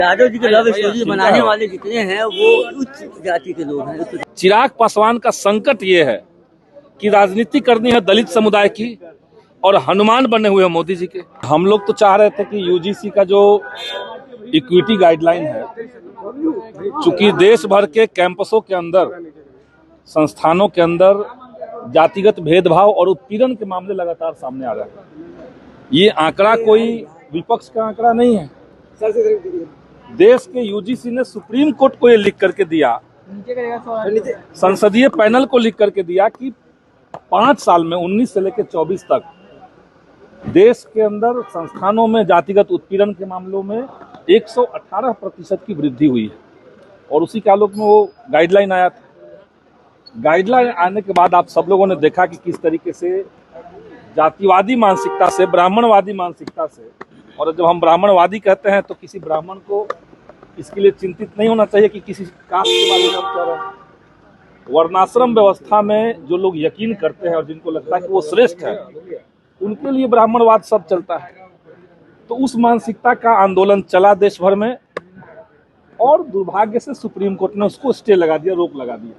यादव जी के love story बनाने वाले जितने हैं वो उच्च जाति के लोग हैं। चिराग पासवान का संकट ये है कि राजनीति करनी है दलित समुदाय की और हनुमान बने हुए हैं मोदी जी के। हम लोग तो चाह रहे थे कि यूजीसी का जो इक्विटी गाइडलाइन है, चूंकि देश भर के कैंपसों के अंदर, संस्थानों के अंदर जातिगत भेदभाव और उत्पीड़न के मामले लगातार सामने आ रहे हैं। ये आंकड़ा कोई विपक्ष का आंकड़ा नहीं है। देश के यूजीसी ने सुप्रीम कोर्ट को ये लिख करके दिया, संसदीय पैनल को लिख करके दिया कि 5 साल में 19 से लेकर 24 तक देश के अंदर संस्थानों में जातिगत उत्पीड़न के मामलों में 118% की वृद्धि हुई है। और उसी के आलोक में वो गाइडलाइन आया था। गाइडलाइन आने के बाद आप सब लोगों ने देखा कि किस तरीके से जातिवादी मानसिकता से, ब्राह्मणवादी मानसिकता से, और जब हम ब्राह्मणवादी कहते हैं तो किसी ब्राह्मण को इसके लिए चिंतित नहीं होना चाहिए कि किसी कास्ट के बारे में हम कह रहे हैं। वर्णाश्रम व्यवस्था में जो लोग यकीन करते हैं और जिनको लगता है कि वो श्रेष्ठ है, उनके लिए ब्राह्मणवाद सब चलता है। तो उस मानसिकता का आंदोलन चला देश भर में और दुर्भाग्य से सुप्रीम कोर्ट ने उसको स्टे लगा दिया, रोक लगा दिया।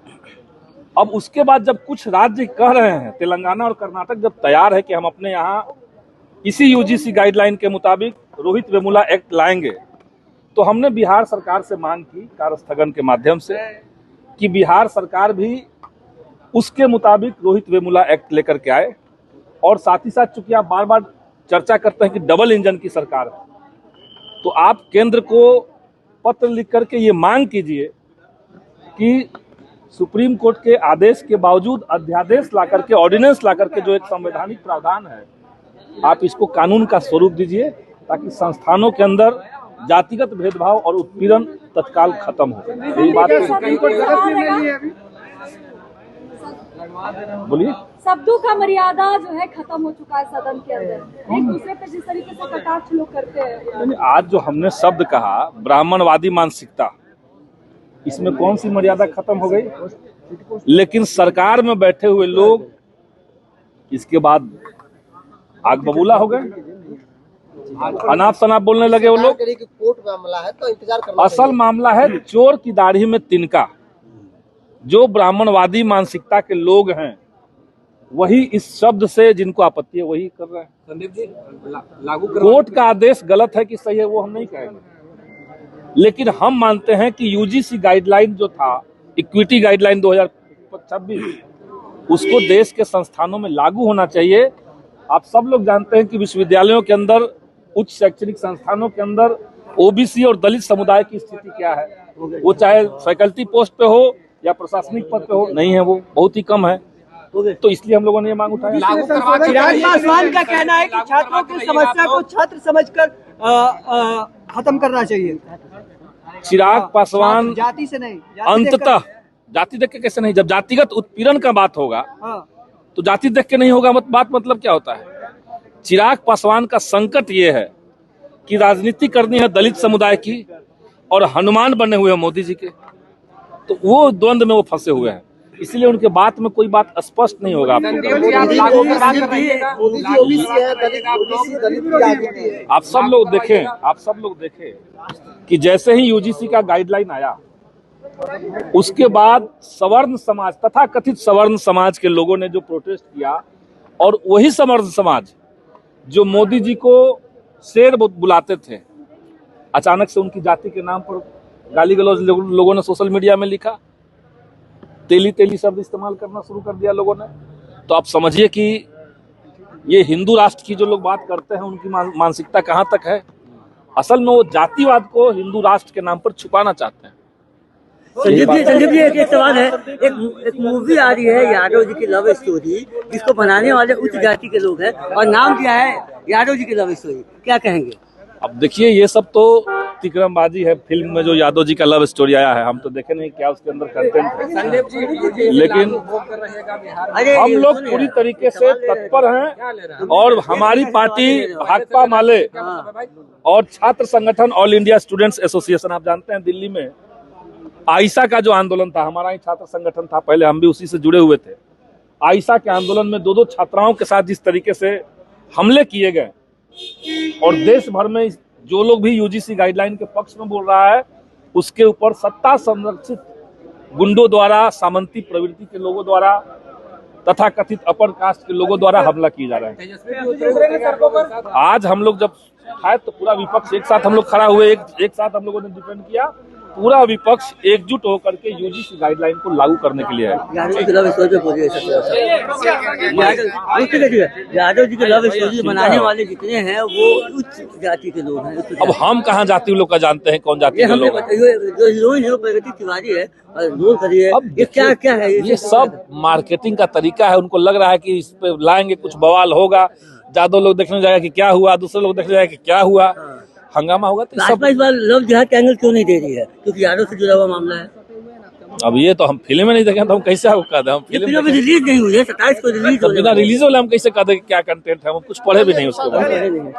अब उसके बाद जब कुछ राज्य कह रहे हैं, तेलंगाना और कर्नाटक जब तैयार है कि हम अपने यहाँ इसी यूजीसी गाइडलाइन के मुताबिक रोहित वेमुला एक्ट लाएंगे, तो हमने बिहार सरकार से मांग की कार्यस्थगन के माध्यम से कि बिहार सरकार भी उसके मुताबिक रोहित वेमुला एक्ट लेकर के आए। और साथ ही साथ चूंकि आप बार बार चर्चा करते हैं कि डबल इंजन की सरकार है, तो आप केंद्र को पत्र लिख करके ये मांग कीजिए कि सुप्रीम कोर्ट के आदेश के बावजूद अध्यादेश ला करके, ऑर्डिनेंस ला करके, जो एक संवैधानिक प्रावधान है, आप इसको कानून का स्वरूप दीजिए ताकि संस्थानों के अंदर जातिगत भेदभाव और उत्पीड़न तत्काल खत्म हो। यही बात बोलिए। शब्दों का मर्यादा जो है खत्म हो चुका है सदन के अंदर। एक दूसरे पे जिस तरीके से कटाक्ष लोग करते हैं। आज जो हमने शब्द कहा ब्राह्मणवादी मानसिकता, इसमें कौन सी मर्यादा खत्म हो गई? लेकिन सरकार में बैठे हुए लोग इसके बाद आग बबूला हो गए, अनाप शनाप बोलने लगे वो लोग। कोर्ट मामला है तो इंतजार करना। असल मामला है चोर की दाढ़ी में तिनका। जो ब्राह्मणवादी मानसिकता के लोग हैं वही इस शब्द से, जिनको आपत्ति है, वही कर रहे हैं। संदीप जी, लागू कोर्ट का आदेश गलत है कि सही है वो हम नहीं कहेंगे, लेकिन हम मानते हैं कि यूजीसी गाइडलाइन जो था, इक्विटी गाइडलाइन 2026, उसको देश के संस्थानों में लागू होना चाहिए। आप सब लोग जानते हैं कि विश्वविद्यालयों के अंदर, उच्च शैक्षणिक संस्थानों के अंदर ओबीसी और दलित समुदाय की स्थिति क्या है। वो चाहे फैकल्टी पोस्ट पे हो या प्रशासनिक पद पे हो, नहीं है, वो बहुत ही कम है। तो इसलिए हम लोगों ने ये मांग उठाई। चिराग पासवान का कहना है कि छात्रों की समस्या को छात्र समझकर खत्म करना चाहिए। चिराग पासवान जाति से नहीं, अंततः जाति देख के कैसे नहीं, जब जातिगत उत्पीड़न का बात होगा तो जाति देख के नहीं होगा। बात मतलब क्या होता है? चिराग पासवान का संकट ये है कि राजनीति करनी है दलित समुदाय की और हनुमान बने हुए हैं मोदी जी के। तो वो द्वंद में वो फंसे हुए हैं, इसलिए उनके बात में कोई बात स्पष्ट नहीं होगा। आप सब लोग देखें कि जैसे ही यूजीसी का गाइडलाइन आया, उसके बाद सवर्ण समाज, तथा कथित सवर्ण समाज के लोगों ने जो प्रोटेस्ट किया, और वही सवर्ण समाज जो मोदी जी को शेर बुलाते थे, अचानक से उनकी जाति के नाम पर गाली गलौज लोगों ने सोशल मीडिया में लिखा, तेली शब्द इस्तेमाल करना शुरू कर दिया लोगों ने। तो आप समझिए कि ये हिंदू राष्ट्र की जो लोग बात करते हैं उनकी मानसिकता कहां तक है। असल में वो जातिवाद को हिंदू राष्ट्र के नाम पर छुपाना चाहते हैं। संदीप जी एक सवाल है। एक मूवी आ रही है यादव जी की लव स्टोरी, जिसको बनाने वाले उच्च जाति के लोग हैं और नाम क्या है यादव जी की लव स्टोरी, क्या कहेंगे? अब देखिए, ये सब तो तिकरमबाजी है। फिल्म में जो यादव जी का लव स्टोरी आया है, हम तो देखे नहीं क्या उसके अंदर कंटेंट है, लेकिन हम लोग पूरी तरीके से तत्पर हैं। और हमारी पार्टी भाकपा माले और छात्र संगठन ऑल इंडिया स्टूडेंट्स एसोसिएशन, आप जानते हैं दिल्ली में आयशा का जो आंदोलन था, हमारा ही छात्र संगठन था, पहले हम भी उसी से जुड़े हुए थे। आयशा के आंदोलन में 2 छात्राओं के साथ जिस तरीके से हमले किए गए और देश भर में जो लोग भी यूजीसी गाइडलाइन के पक्ष में बोल रहा है, उसके ऊपर सत्ता संरक्षित गुंडों द्वारा, सामंती प्रवृत्ति के लोगों द्वारा तथा कथित अपर कास्ट के लोगों द्वारा हमला किए जा रहे हैं। आज हम लोग जब आए तो पूरा विपक्ष एक साथ हम लोग खड़ा हुए, एक साथ हम लोगों ने डिफेंड किया। पूरा विपक्ष एकजुट होकर के यूजीसी गाइडलाइन को लागू करने के लिए है। यादव जी के लव स्टोरी पे बोलिए यादव जी के लव स्टोरी बनाने वाले जितने हैं वो उच्च जाति के लोग हैं। अब हम कहाँ जाति लोग का जानते हैं, कौन जाति के लोग हैं? जो हीरोइन है वो प्रगति तिवारी है और रोल करिए। अब ये क्या क्या है ये सब मार्केटिंग का तरीका है। उनको लग रहा है कि इस पे लाएंगे कुछ बवाल होगा, ज्यादा लोग देखने जाएगा कि क्या हुआ, दूसरे लोग देखने जाएगा कि क्या हुआ, हंगामा होगा। तो भाजपा इस बार लव जिहाद का एंगल क्यों नहीं दे रही है? क्योंकि यादव से जुड़ा हुआ मामला है। अब ये तो हम फिल्म में नहीं देखे तो हम कैसे आपको कह दें? हम फिल्म अभी रिलीज नहीं हुई है, 27 को रिलीज बिना रिलीज वाले हम कैसे कह दें क्या कंटेंट है? हम कुछ पढ़े भी नहीं उसके बारे में।